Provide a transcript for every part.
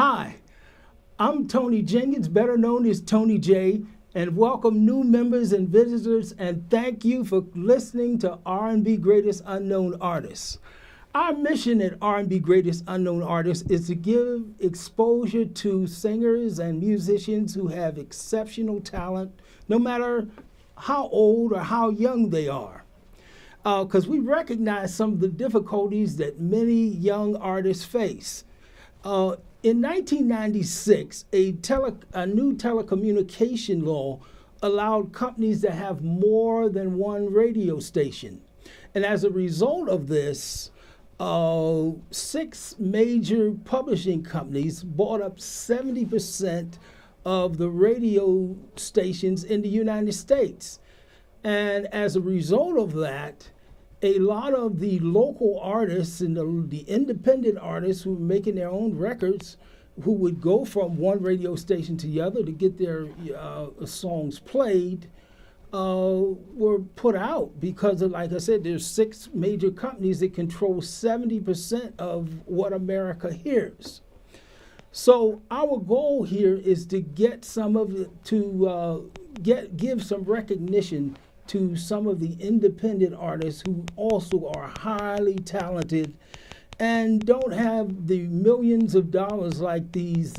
Hi, I'm Tony Jenkins, better known as Tony J, and welcome new members and visitors, and thank you for listening to R&B Greatest Unknown Artists. Our mission at R&B Greatest Unknown Artists is to give exposure to singers and musicians who have exceptional talent, no matter how old or how young they are. Because we recognize some of the difficulties that many young artists face. In 1996, a new telecommunication law allowed companies to have more than one radio station. And as a result of this, 6 major publishing companies bought up 70% of the radio stations in the United States. And as a result of that, a lot of the local artists and the independent artists who were making their own records, who would go from one radio station to the other to get their songs played, were put out because of, like I said, there's 6 major companies that control 70% of what America hears. So our goal here is to get some of it, to give some recognition to some of the independent artists who also are highly talented and don't have the millions of dollars like these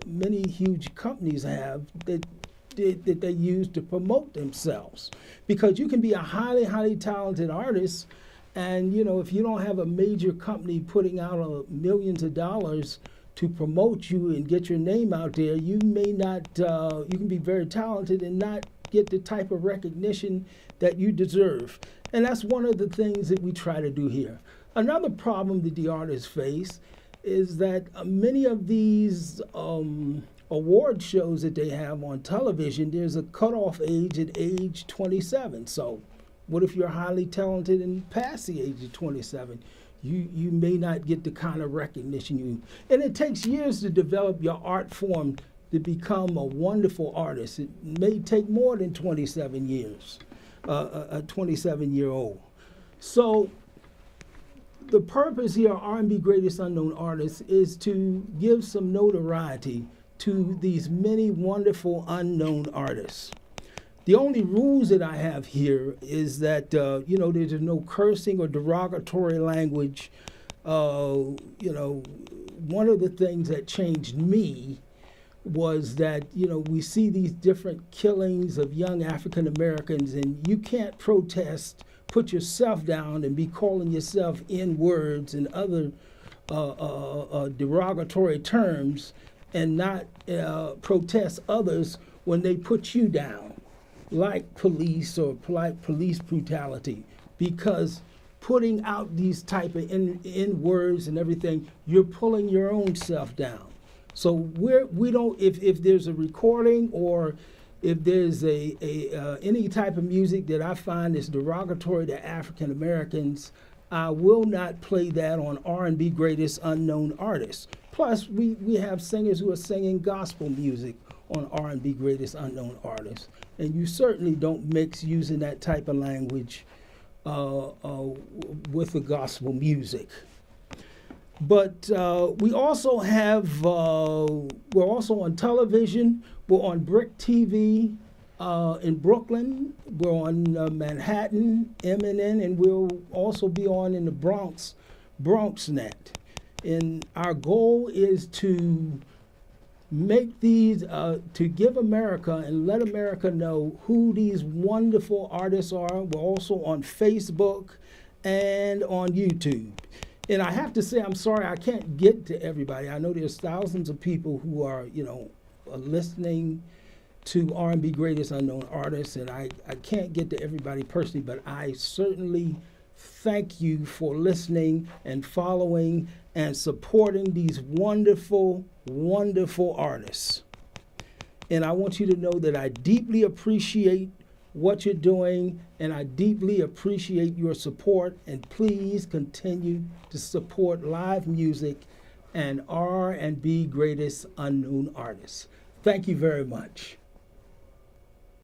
many huge companies have that they use to promote themselves. Because you can be a highly talented artist, and if you don't have a major company putting out millions of dollars to promote you and get your name out there, you may not, you can be very talented and not get the type of recognition that you deserve. And that's one of the things that we try to do here. Another problem that the artists face is that many of these award shows that they have on television, there's a cutoff age at age 27. So what if you're highly talented and past the age of 27? You may not get the kind of recognition and it takes years to develop your art form to become a wonderful artist. It may take more than 27 years, a 27-year-old. So the purpose here of R&B Greatest Unknown Artists is to give some notoriety to these many wonderful unknown artists. The only rules that I have here is that, there's no cursing or derogatory language. One of the things that changed me was that, we see these different killings of young African Americans, and you can't protest, put yourself down, and be calling yourself N-words and other derogatory terms and not protest others when they put you down, like police or police brutality. Because putting out these type of N-words and everything, you're pulling your own self down. So we don't, if there's a recording or if there's any type of music that I find is derogatory to African Americans, I will not play that on R&B Greatest Unknown Artists. Plus, we have singers who are singing gospel music on R&B Greatest Unknown Artists, and you certainly don't mix using that type of language with the gospel music. But we also have, we're also on television. We're on Brick TV in Brooklyn. We're on Manhattan, MNN, and we'll also be on in the BronxNet. And our goal is to make these, to give America and let America know who these wonderful artists are. We're also on Facebook and on YouTube. And I have to say, I'm sorry, I can't get to everybody. I know there's thousands of people who are, listening to R&B Greatest Unknown Artists, and I can't get to everybody personally, but I certainly thank you for listening and following and supporting these wonderful, wonderful artists. And I want you to know that I deeply appreciate what you're doing, and I deeply appreciate your support, and please continue to support live music and R&B Greatest Unknown Artists. Thank you very much.